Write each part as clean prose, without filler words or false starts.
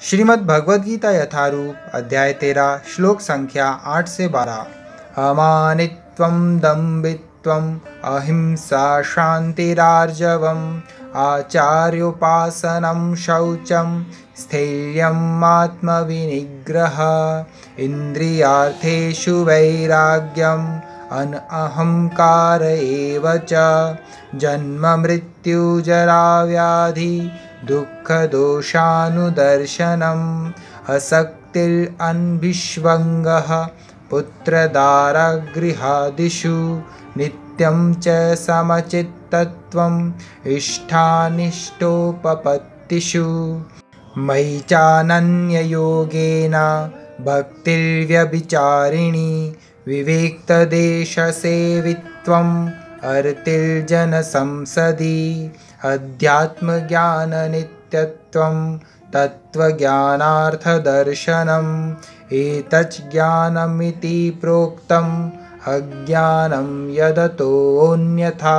श्रीमद् भगवद गीता यथारूप अध्याय 13 श्लोक संख्या 8 से 12। अमानित्वं दम्भित्वम् अहिंसा शान्तिरार्जवम् आचार्योपासनं शौचं स्थैर्यम् आत्मविनिग्रह इन्द्रियार्थेषु वैराग्यम् अनहंकार एव च जन्म मृत्यु जरा व्याधि दुःख दोषानुदर्शनम् असक्तिरन्भिष्वङ्गः पुत्रदारगृहादिषु नित्यं च समचित्तत्वम् इष्टानिष्टोपपत्तिषु मयि चानन्ययोगेन भक्तिर्व्यभिचारिणी विविक्तदेशसेवित्वम् अर्तिर्जनसंसदि अध्यात्मज्ञाननित्यत्वं तत्त्वज्ञानार्थदर्शनम् एतच् ज्ञानमिति प्रोक्तम् अज्ञानं यदतोऽन्यथा।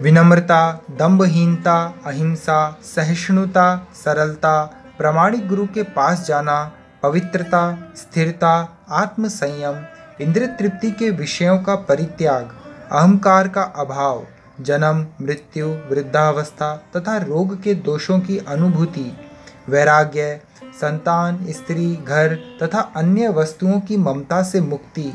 विनम्रता, दंभहीनता, अहिंसा, सहिष्णुता, सरलता, प्रामाणिक गुरु के पास जाना, पवित्रता, स्थिरता, आत्मसंयम, इंद्रिय तृप्ति के विषयों का परित्याग, अहंकार का अभाव, जन्म मृत्यु वृद्धावस्था तथा रोग के दोषों की अनुभूति, वैराग्य, संतान, स्त्री, घर तथा अन्य वस्तुओं की ममता से मुक्ति,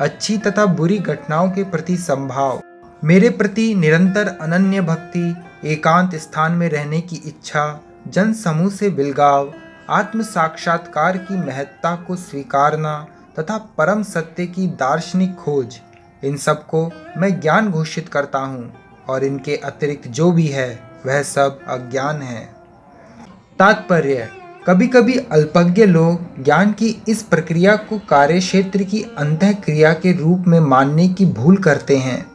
अच्छी तथा बुरी घटनाओं के प्रति संभाव, मेरे प्रति निरंतर अनन्य भक्ति, एकांत स्थान में रहने की इच्छा, जन समूह से विलगाव, आत्म साक्षात्कार की महत्ता को स्वीकारना तथा परम सत्य की दार्शनिक खोज, इन सब को मैं ज्ञान घोषित करता हूँ और इनके अतिरिक्त जो भी है वह सब अज्ञान है। तात्पर्य: कभी कभी अल्पज्ञ लोग ज्ञान की इस प्रक्रिया को कार्य क्षेत्र की अंतःक्रिया के रूप में मानने की भूल करते हैं,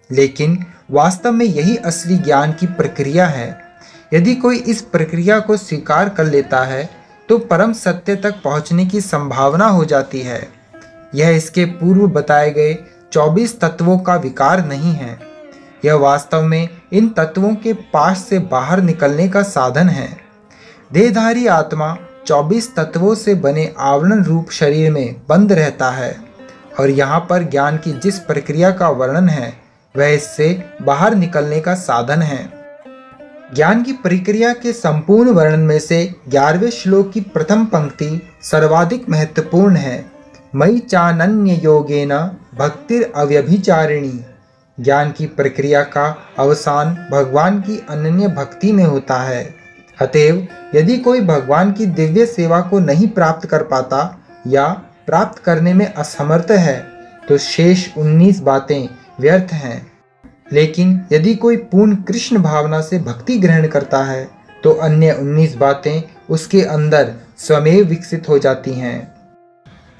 लेकिन वास्तव में यही असली ज्ञान की प्रक्रिया है। यदि कोई इस प्रक्रिया को स्वीकार कर लेता है तो परम सत्य तक पहुंचने की संभावना हो जाती है। यह इसके पूर्व बताए गए 24 तत्वों का विकार नहीं है, यह वास्तव में इन तत्वों के पास से बाहर निकलने का साधन है। देहधारी आत्मा 24 तत्वों से बने आवरण रूप शरीर में बंद रहता है और यहाँ पर ज्ञान की जिस प्रक्रिया का वर्णन है वह इससे बाहर निकलने का साधन है। ज्ञान की प्रक्रिया के संपूर्ण वर्णन में से 11वें श्लोक की प्रथम पंक्ति सर्वाधिक महत्वपूर्ण है। मयि चानन्य योगेन भक्तिर अव्यभिचारिणी। ज्ञान की प्रक्रिया का अवसान भगवान की अनन्य भक्ति में होता है। अतएव यदि कोई भगवान की दिव्य सेवा को नहीं प्राप्त कर पाता या प्राप्त करने में असमर्थ है तो शेष 19 बातें व्यर्थ हैं। लेकिन यदि कोई पूर्ण कृष्ण भावना से भक्ति ग्रहण करता है तो अन्य 19 बातें उसके अंदर स्वयं विकसित हो जाती हैं।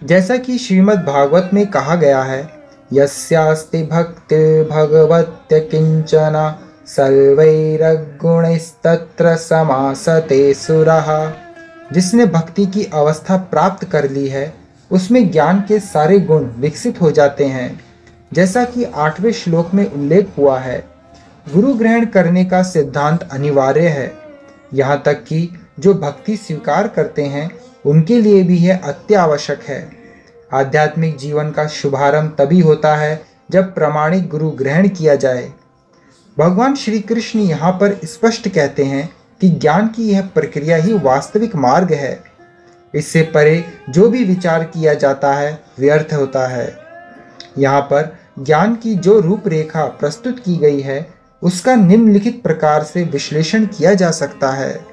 जैसा कि श्रीमद् भागवत में कहा गया है, यस्यास्ति भक्तिर् भगवत्य किंचन सर्वैर्गुणैस्तत्र समासते सुरः। जिसने भक्ति की अवस्था प्राप्त कर ली है उसमें ज्ञान के सारे गुण विकसित हो जाते हैं। जैसा कि 8वें श्लोक में उल्लेख हुआ है, गुरु ग्रहण करने का सिद्धांत अनिवार्य है। यहाँ तक कि जो भक्ति स्वीकार करते हैं उनके लिए भी यह अत्यावश्यक है। आध्यात्मिक जीवन का शुभारंभ तभी होता है जब प्रामाणिक गुरु ग्रहण किया जाए। भगवान श्री कृष्ण यहाँ पर स्पष्ट कहते हैं कि ज्ञान की यह प्रक्रिया ही वास्तविक मार्ग है। इससे परे जो भी विचार किया जाता है व्यर्थ होता है। यहाँ पर ज्ञान की जो रूपरेखा प्रस्तुत की गई है उसका निम्नलिखित प्रकार से विश्लेषण किया जा सकता है।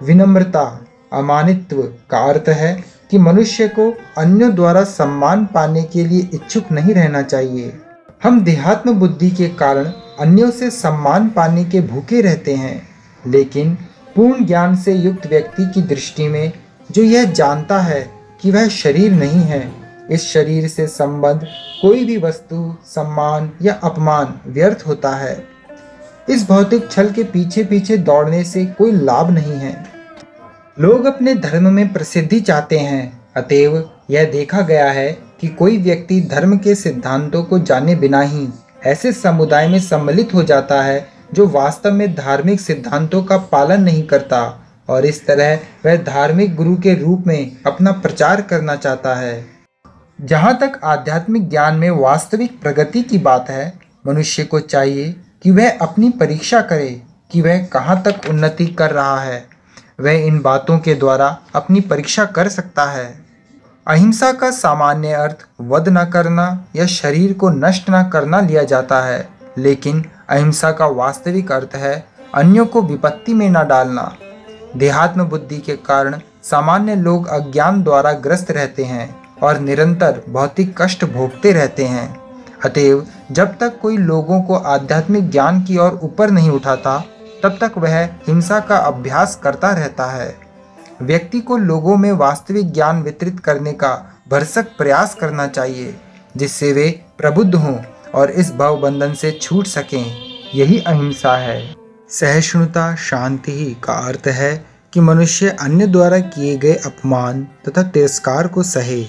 विनम्रता, अमानित्व का अर्थ है कि मनुष्य को अन्यों द्वारा सम्मान पाने के लिए इच्छुक नहीं रहना चाहिए। हम देहात्म बुद्धि के कारण अन्यों से सम्मान पाने के भूखे रहते हैं, लेकिन पूर्ण ज्ञान से युक्त व्यक्ति की दृष्टि में जो यह जानता है कि वह शरीर नहीं है, इस शरीर से संबंध कोई भी वस्तु, सम्मान या अपमान व्यर्थ होता है। इस भौतिक छल के पीछे पीछे दौड़ने से कोई लाभ नहीं है। लोग अपने धर्म में प्रसिद्धि चाहते हैं, अतएव यह देखा गया है कि कोई व्यक्ति धर्म के सिद्धांतों को जाने बिना ही ऐसे समुदाय में सम्मिलित हो जाता है जो वास्तव में धार्मिक सिद्धांतों का पालन नहीं करता और इस तरह वह धार्मिक गुरु के रूप में अपना प्रचार करना चाहता है। जहाँ तक आध्यात्मिक ज्ञान में वास्तविक प्रगति की बात है, मनुष्य को चाहिए कि वह अपनी परीक्षा करे कि वह कहाँ तक उन्नति कर रहा है। वह इन बातों के द्वारा अपनी परीक्षा कर सकता है। अहिंसा का सामान्य अर्थ वध न करना या शरीर को नष्ट न करना लिया जाता है, लेकिन अहिंसा का वास्तविक अर्थ है अन्यों को विपत्ति में न डालना। देहात्म बुद्धि के कारण सामान्य लोग अज्ञान द्वारा ग्रस्त रहते हैं और निरंतर भौतिक कष्ट भोगते रहते हैं। अतएव जब तक कोई लोगों को आध्यात्मिक ज्ञान की ओर ऊपर नहीं उठाता, तब तक वह हिंसा का अभ्यास करता रहता है। व्यक्ति को लोगों में वास्तविक ज्ञान वितरित करने का भरसक प्रयास करना चाहिए, जिससे वे प्रबुद्ध हों और इस भव बंधन से छूट सकें। यही अहिंसा है। सहिष्णुता शांति ही का अर्थ है कि मनुष्य अन्य द्वारा किए गए अपमान तथा तिरस्कार को सहे।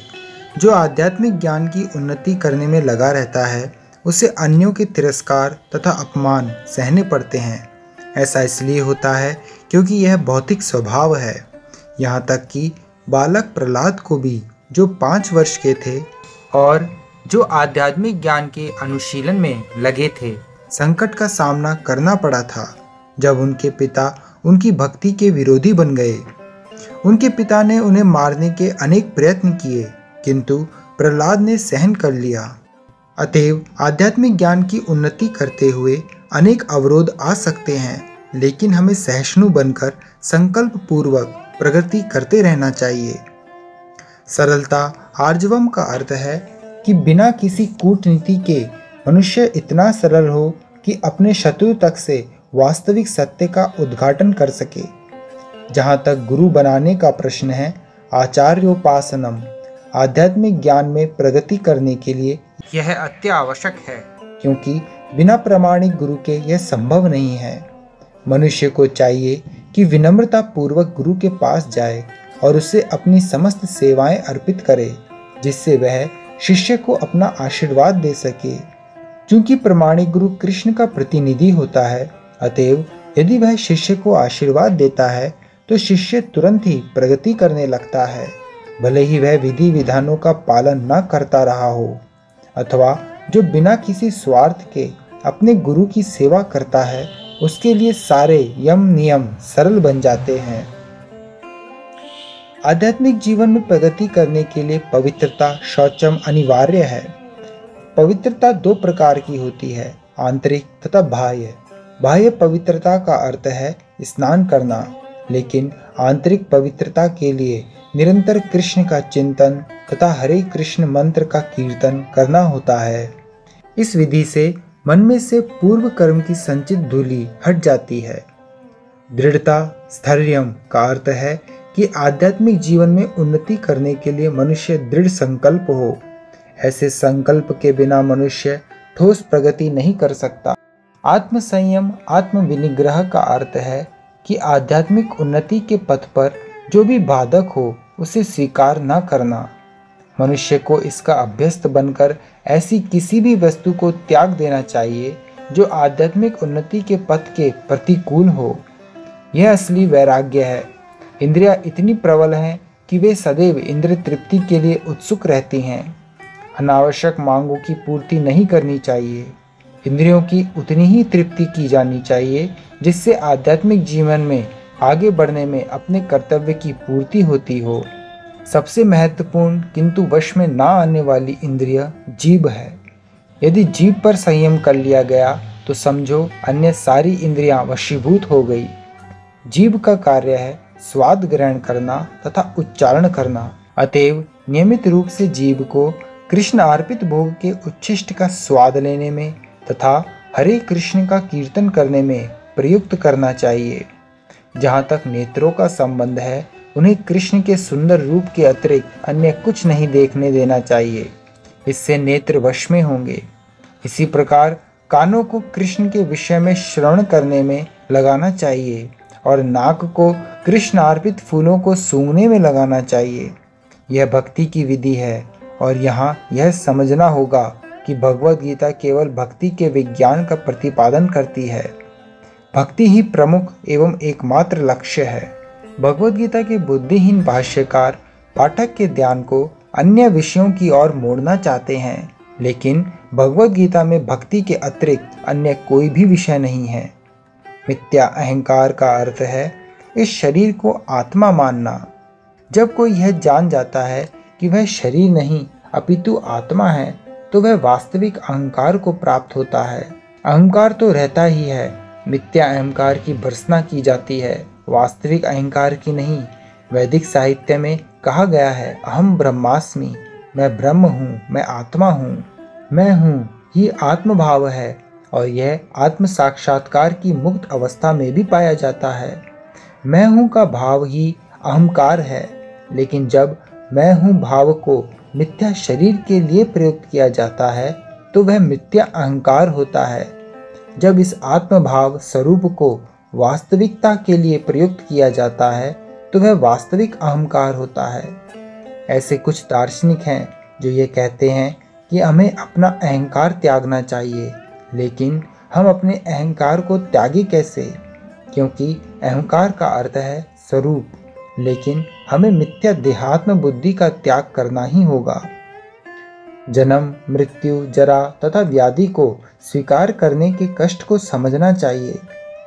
जो आध्यात्मिक ज्ञान की उन्नति करने में लगा रहता है, उसे अन्यों के तिरस्कार तथा अपमान सहने पड़ते हैं। ऐसा इसलिए होता है क्योंकि यह भौतिक स्वभाव है। यहाँ तक कि बालक प्रहलाद को भी, जो 5 वर्ष के थे और जो आध्यात्मिक ज्ञान के अनुशीलन में लगे थे, संकट का सामना करना पड़ा था जब उनके पिता उनकी भक्ति के विरोधी बन गए। उनके पिता ने उन्हें मारने के अनेक प्रयत्न किए, किंतु प्रहलाद ने सहन कर लिया। अतएव आध्यात्मिक ज्ञान की उन्नति करते हुए अनेक अवरोध आ सकते हैं, लेकिन हमें सहिष्णु बनकर संकल्प पूर्वक प्रगति करते रहना चाहिए। सरलता आर्जवम का अर्थ है कि बिना किसी कूटनीति के मनुष्य इतना सरल हो कि अपने शत्रु तक से वास्तविक सत्य का उद्घाटन कर सके। जहाँ तक गुरु बनाने का प्रश्न है, आचार्योपासनम आध्यात्मिक ज्ञान में प्रगति करने के लिए यह अति आवश्यक है, क्योंकि बिना प्रामाणिक गुरु के यह संभव नहीं है। मनुष्य को चाहिए कि विनम्रता पूर्वक गुरु के पास जाए और उसे अपनी समस्त सेवाएं अर्पित करे, जिससे वह शिष्य को अपना आशीर्वाद दे सके। क्योंकि प्रामाणिक गुरु कृष्ण का प्रतिनिधि होता है, अतएव यदि वह शिष्य को आशीर्वाद देता है तो शिष्य तुरंत ही प्रगति करने लगता है, भले ही वह विधि विधानों का पालन न करता रहा हो। अथवा जो बिना किसी स्वार्थ के अपने गुरु की सेवा करता है, उसके लिए सारे यम नियम सरल बन जाते हैं। आध्यात्मिक जीवन में प्रगति करने के लिए पवित्रता शौचम अनिवार्य है। पवित्रता 2 प्रकार की होती है, आंतरिक तथा बाह्य। बाह्य पवित्रता का अर्थ है स्नान करना, लेकिन आंतरिक पवित्रता के लिए निरंतर कृष्ण का चिंतन तथा हरे कृष्ण मंत्र का कीर्तन करना होता है। इस विधि से मन में से पूर्व कर्म की संचित धूलि हट जाती है। दृढ़ता स्थैर्यम का अर्थ है कि आध्यात्मिक जीवन में उन्नति करने के लिए मनुष्य दृढ़ संकल्प हो। ऐसे संकल्प के बिना मनुष्य ठोस प्रगति नहीं कर सकता। आत्म संयम आत्म विनिग्रह का अर्थ है कि आध्यात्मिक उन्नति के पथ पर जो भी बाधक हो उसे स्वीकार न करना। मनुष्य को इसका अभ्यस्त बनकर ऐसी किसी भी वस्तु को त्याग देना चाहिए जो आध्यात्मिक उन्नति के पथ के प्रतिकूल हो। यह असली वैराग्य है। इंद्रियां इतनी प्रबल हैं कि वे सदैव इंद्रिय तृप्ति के लिए उत्सुक रहती हैं। अनावश्यक मांगों की पूर्ति नहीं करनी चाहिए। इंद्रियों की उतनी ही तृप्ति की जानी चाहिए जिससे आध्यात्मिक जीवन में आगे बढ़ने में अपने कर्तव्य की पूर्ति होती हो। सबसे महत्वपूर्ण किंतु वश में ना आने वाली इंद्रिय जीभ है। यदि जीभ पर संयम कर लिया गया तो समझो अन्य सारी इंद्रियां वशीभूत हो गई। जीभ का कार्य है स्वाद ग्रहण करना तथा उच्चारण करना। अतएव नियमित रूप से जीभ को कृष्ण अर्पित भोग के उच्छिष्ट का स्वाद लेने में तथा हरे कृष्ण का कीर्तन करने में प्रयुक्त करना चाहिए। जहाँ तक नेत्रों का संबंध है, उन्हें कृष्ण के सुंदर रूप के अतिरिक्त अन्य कुछ नहीं देखने देना चाहिए। इससे नेत्र वश में होंगे। इसी प्रकार कानों को कृष्ण के विषय में श्रवण करने में लगाना चाहिए और नाक को कृष्ण अर्पित फूलों को सूंघने में लगाना चाहिए। यह भक्ति की विधि है और यहाँ यह समझना होगा कि भगवद गीता केवल भक्ति के विज्ञान का प्रतिपादन करती है। भक्ति ही प्रमुख एवं एकमात्र लक्ष्य है। भगवद गीता के बुद्धिहीन भाष्यकार पाठक के ध्यान को अन्य विषयों की ओर मोड़ना चाहते हैं, लेकिन भगवद गीता में भक्ति के अतिरिक्त अन्य कोई भी विषय नहीं है। मिथ्या अहंकार का अर्थ है इस शरीर को आत्मा मानना। जब कोई यह जान जाता है कि वह शरीर नहीं अपितु आत्मा है, तो वह वास्तविक अहंकार को प्राप्त होता है। अहंकार तो रहता ही है, मिथ्या अहंकार की भर्त्सना की जाती है, वास्तविक अहंकार की नहीं। वैदिक साहित्य में कहा गया है, अहम ब्रह्मास्मि, मैं ब्रह्म हूँ, मैं आत्मा हूँ, मैं हूँ ही आत्मभाव है, और यह आत्म साक्षात्कार की मुक्त अवस्था में भी पाया जाता है। मैं हूँ का भाव ही अहंकार है, लेकिन जब मैं हूँ भाव को मिथ्या शरीर के लिए प्रयुक्त किया जाता है तो वह मिथ्या अहंकार होता है। जब इस आत्मभाव स्वरूप को वास्तविकता के लिए प्रयुक्त किया जाता है तो वह वास्तविक अहंकार होता है। ऐसे कुछ दार्शनिक हैं जो ये कहते हैं कि हमें अपना अहंकार त्यागना चाहिए, लेकिन हम अपने अहंकार को त्यागे कैसे? क्योंकि अहंकार का अर्थ है स्वरूप, लेकिन हमें मिथ्या देहात्म बुद्धि का त्याग करना ही होगा। जन्म, मृत्यु, जरा तथा व्याधि को स्वीकार करने के कष्ट को समझना चाहिए।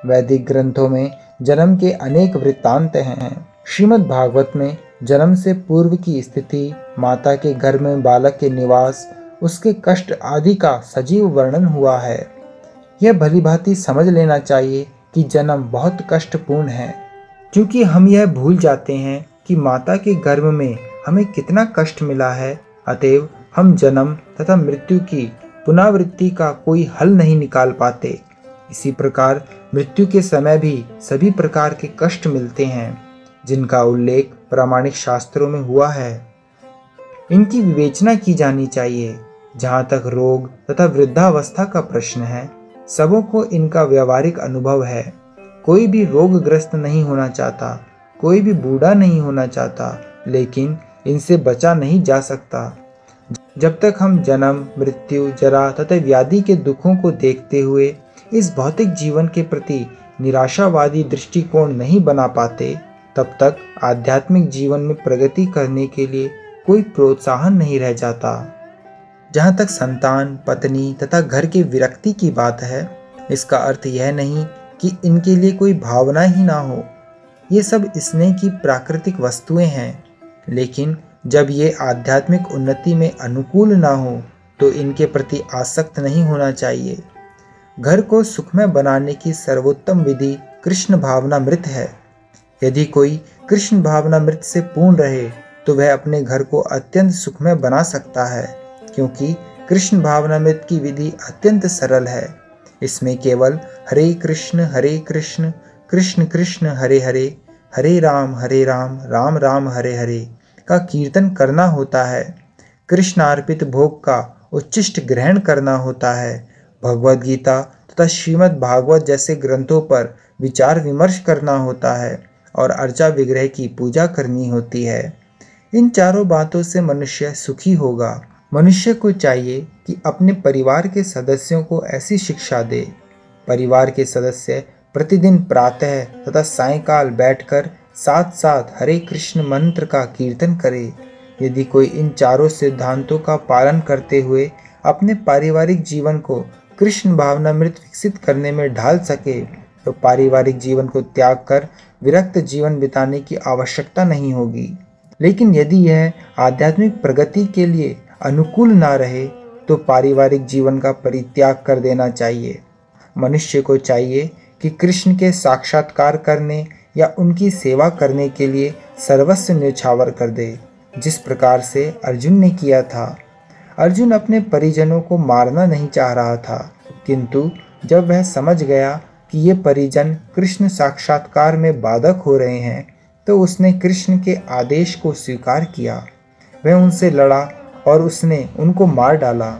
वैदिक ग्रंथों में जन्म के अनेक वृत्तांत हैं। श्रीमद् भागवत में जन्म से पूर्व की स्थिति, माता के गर्भ में बालक के निवास, उसके कष्ट आदि का सजीव वर्णन हुआ है। यह भलीभांति समझ लेना चाहिए कि जन्म बहुत कष्टपूर्ण है, क्योंकि हम यह भूल जाते हैं कि माता के गर्भ में हमें कितना कष्ट मिला है। अतएव हम जन्म तथा मृत्यु की पुनरावृत्ति का कोई हल नहीं निकाल पाते। इसी प्रकार मृत्यु के समय भी सभी प्रकार के कष्ट मिलते हैं, जिनका उल्लेख प्रामाणिक शास्त्रों में हुआ है। इनकी विवेचना की जानी चाहिए। जहाँ तक रोग तथा वृद्धावस्था का प्रश्न है, सबों को इनका व्यवहारिक अनुभव है। कोई भी रोगग्रस्त नहीं होना चाहता, कोई भी बूढ़ा नहीं होना चाहता, लेकिन इनसे बचा नहीं जा सकता। जब तक हम जन्म, मृत्यु, जरा तथा व्याधि के दुखों को देखते हुए इस भौतिक जीवन के प्रति निराशावादी दृष्टिकोण नहीं बना पाते, तब तक आध्यात्मिक जीवन में प्रगति करने के लिए कोई प्रोत्साहन नहीं रह जाता। जहाँ तक संतान, पत्नी तथा घर के विरक्ति की बात है, इसका अर्थ यह नहीं कि इनके लिए कोई भावना ही ना हो। ये सब स्नेह की प्राकृतिक वस्तुएं हैं, लेकिन जब ये आध्यात्मिक उन्नति में अनुकूल ना हो तो इनके प्रति आसक्त नहीं होना चाहिए। घर को सुखमय बनाने की सर्वोत्तम विधि कृष्ण भावनामृत है। यदि कोई कृष्ण भावनामृत से पूर्ण रहे तो वह अपने घर को अत्यंत सुखमय बना सकता है, क्योंकि कृष्ण भावनामृत की विधि अत्यंत सरल है। इसमें केवल हरे कृष्ण कृष्ण कृष्ण हरे हरे, हरे राम राम राम हरे हरे का कीर्तन करना होता है। कृष्ण अर्पित भोग का उच्चिष्ट ग्रहण करना होता है। भगवद गीता तथा श्रीमद् भागवत जैसे ग्रंथों पर विचार विमर्श करना होता है और अर्चा विग्रह की पूजा करनी होती है। इन चारों बातों से मनुष्य सुखी होगा। मनुष्य को चाहिए कि अपने परिवार के सदस्यों को ऐसी शिक्षा दे। परिवार के सदस्य प्रतिदिन प्रातः तथा सायंकाल बैठकर साथ साथ हरे कृष्ण मंत्र का कीर्तन करे। यदि कोई इन चारों सिद्धांतों का पालन करते हुए अपने पारिवारिक जीवन को कृष्ण भावनामृत विकसित करने में ढाल सके, तो पारिवारिक जीवन को त्याग कर विरक्त जीवन बिताने की आवश्यकता नहीं होगी। लेकिन यदि यह आध्यात्मिक प्रगति के लिए अनुकूल ना रहे तो पारिवारिक जीवन का परित्याग कर देना चाहिए। मनुष्य को चाहिए कि कृष्ण के साक्षात्कार करने या उनकी सेवा करने के लिए सर्वस्व न्यौछावर कर दे, जिस प्रकार से अर्जुन ने किया था। अर्जुन अपने परिजनों को मारना नहीं चाह रहा था, किंतु जब वह समझ गया कि ये परिजन कृष्ण साक्षात्कार में बाधक हो रहे हैं, तो उसने कृष्ण के आदेश को स्वीकार किया। वह उनसे लड़ा और उसने उनको मार डाला।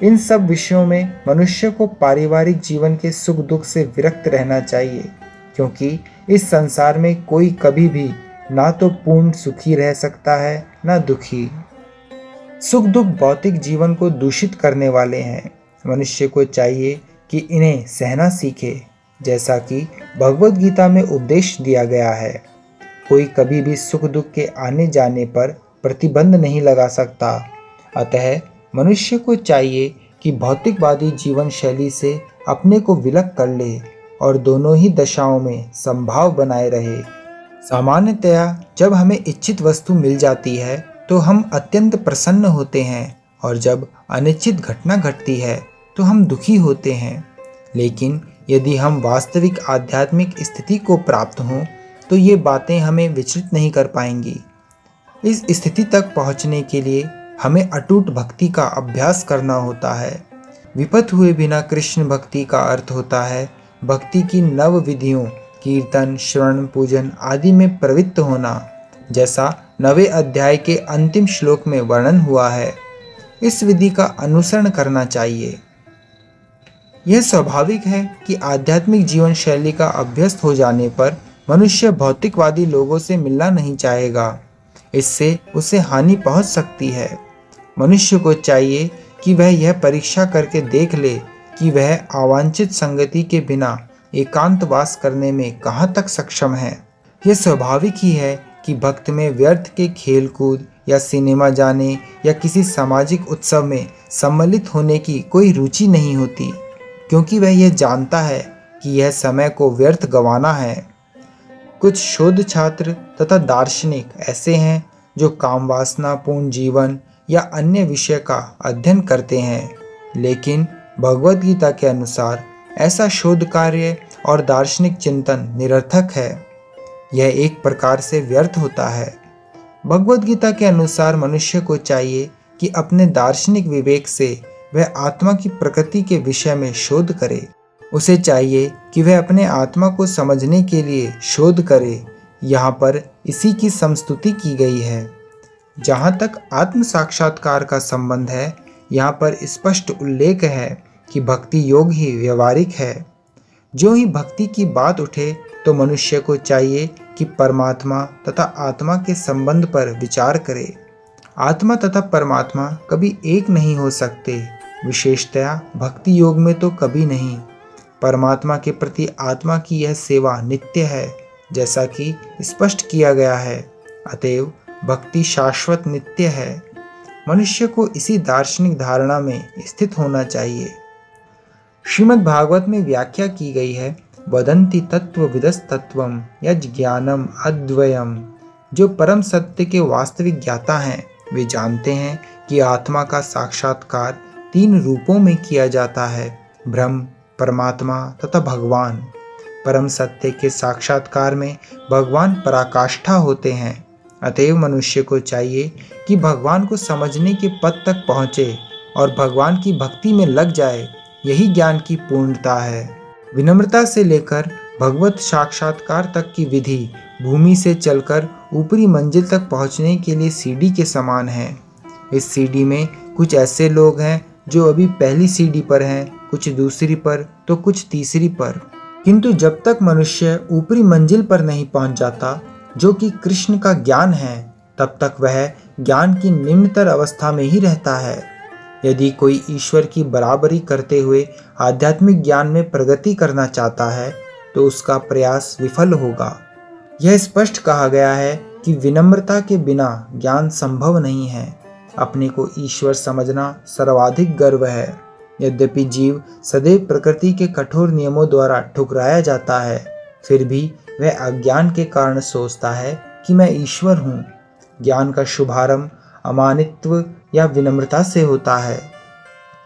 इन सब विषयों में मनुष्य को पारिवारिक जीवन के सुख दुख से विरक्त रहना चाहिए, क्योंकि इस संसार में कोई कभी भी ना तो पूर्ण सुखी रह सकता है ना दुखी। सुख दुख भौतिक जीवन को दूषित करने वाले हैं। मनुष्य को चाहिए कि इन्हें सहना सीखे, जैसा कि भगवद गीता में उपदेश दिया गया है। कोई कभी भी सुख दुख के आने जाने पर प्रतिबंध नहीं लगा सकता। अतः मनुष्य को चाहिए कि भौतिकवादी जीवन शैली से अपने को विलग कर ले और दोनों ही दशाओं में समभाव बनाए रहे। सामान्यतया जब हमें इच्छित वस्तु मिल जाती है तो हम अत्यंत प्रसन्न होते हैं, और जब अनिच्छित घटना घटती है तो हम दुखी होते हैं। लेकिन यदि हम वास्तविक आध्यात्मिक स्थिति को प्राप्त हों तो ये बातें हमें विचलित नहीं कर पाएंगी। इस स्थिति तक पहुंचने के लिए हमें अटूट भक्ति का अभ्यास करना होता है। विपथ हुए बिना कृष्ण भक्ति का अर्थ होता है भक्ति की नव विधियों कीर्तन, श्रवण, पूजन आदि में प्रवृत्त होना, जैसा 9वें अध्याय के अंतिम श्लोक में वर्णन हुआ है। इस विधि का अनुसरण करना चाहिए। यह स्वाभाविक है कि आध्यात्मिक जीवन शैली का अभ्यस्त हो जाने पर मनुष्य भौतिकवादी लोगों से मिलना नहीं चाहेगा। इससे उसे हानि पहुंच सकती है। मनुष्य को चाहिए कि वह यह परीक्षा करके देख ले कि वह अवांछित संगति के बिना एकांतवास करने में कहाँ तक सक्षम है। यह स्वाभाविक ही है कि भक्त में व्यर्थ के खेल कूद या सिनेमा जाने या किसी सामाजिक उत्सव में सम्मिलित होने की कोई रुचि नहीं होती, क्योंकि वह यह जानता है कि यह समय को व्यर्थ गंवाना है। कुछ शोध छात्र तथा दार्शनिक ऐसे हैं जो काम वासना पूर्ण जीवन या अन्य विषय का अध्ययन करते हैं, लेकिन भगवद गीता के अनुसार ऐसा शोध कार्य और दार्शनिक चिंतन निरर्थक है। यह एक प्रकार से व्यर्थ होता है। भगवद गीता के अनुसार मनुष्य को चाहिए कि अपने दार्शनिक विवेक से वह आत्मा की प्रकृति के विषय में शोध करे। उसे चाहिए कि वह अपने आत्मा को समझने के लिए शोध करे। यहाँ पर इसी की समस्तुति की गई है। जहाँ तक आत्म साक्षात्कार का संबंध है, यहाँ पर स्पष्ट उल्लेख है कि भक्ति योग ही व्यवहारिक है। जो ही भक्ति की बात उठे तो मनुष्य को चाहिए कि परमात्मा तथा आत्मा के संबंध पर विचार करे। आत्मा तथा परमात्मा कभी एक नहीं हो सकते, विशेषतया भक्ति योग में तो कभी नहीं। परमात्मा के प्रति आत्मा की यह सेवा नित्य है, जैसा कि स्पष्ट किया गया है। अतएव भक्ति शाश्वत नित्य है। मनुष्य को इसी दार्शनिक धारणा में स्थित होना चाहिए। श्रीमद् भागवत में व्याख्या की गई है, वदन्ति तत्त्वविदस्तत्त्वं यज्ज्ञानम् अद्वयम्। जो परम सत्य के वास्तविक ज्ञाता हैं वे जानते हैं कि आत्मा का साक्षात्कार 3 रूपों में किया जाता है, ब्रह्म, परमात्मा तथा भगवान। परम सत्य के साक्षात्कार में भगवान पराकाष्ठा होते हैं। अतएव मनुष्य को चाहिए कि भगवान को समझने के पद तक पहुँचे और भगवान की भक्ति में लग जाए। यही ज्ञान की पूर्णता है। विनम्रता से लेकर भगवत साक्षात्कार तक की विधि भूमि से चलकर ऊपरी मंजिल तक पहुंचने के लिए सीढ़ी के समान है। इस सीढ़ी में कुछ ऐसे लोग हैं जो अभी पहली सीढ़ी पर हैं, कुछ दूसरी पर तो कुछ तीसरी पर। किंतु जब तक मनुष्य ऊपरी मंजिल पर नहीं पहुंच जाता, जो कि कृष्ण का ज्ञान है, तब तक वह ज्ञान की निम्नतर अवस्था में ही रहता है। यदि कोई ईश्वर की बराबरी करते हुए आध्यात्मिक ज्ञान में प्रगति करना चाहता है तो उसका प्रयास विफल होगा। यह स्पष्ट कहा गया है कि विनम्रता के बिना ज्ञान संभव नहीं है। अपने को ईश्वर समझना सर्वाधिक गर्व है। यद्यपि जीव सदैव प्रकृति के कठोर नियमों द्वारा ठुकराया जाता है, फिर भी वह अज्ञान के कारण सोचता है कि मैं ईश्वर हूँ। ज्ञान का शुभारंभ अमानित्व या विनम्रता से होता है।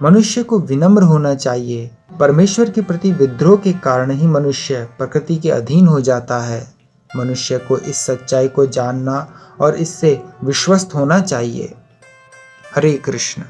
मनुष्य को विनम्र होना चाहिए। परमेश्वर के प्रति विद्रोह के कारण ही मनुष्य प्रकृति के अधीन हो जाता है। मनुष्य को इस सच्चाई को जानना और इससे विश्वस्त होना चाहिए। हरे कृष्ण।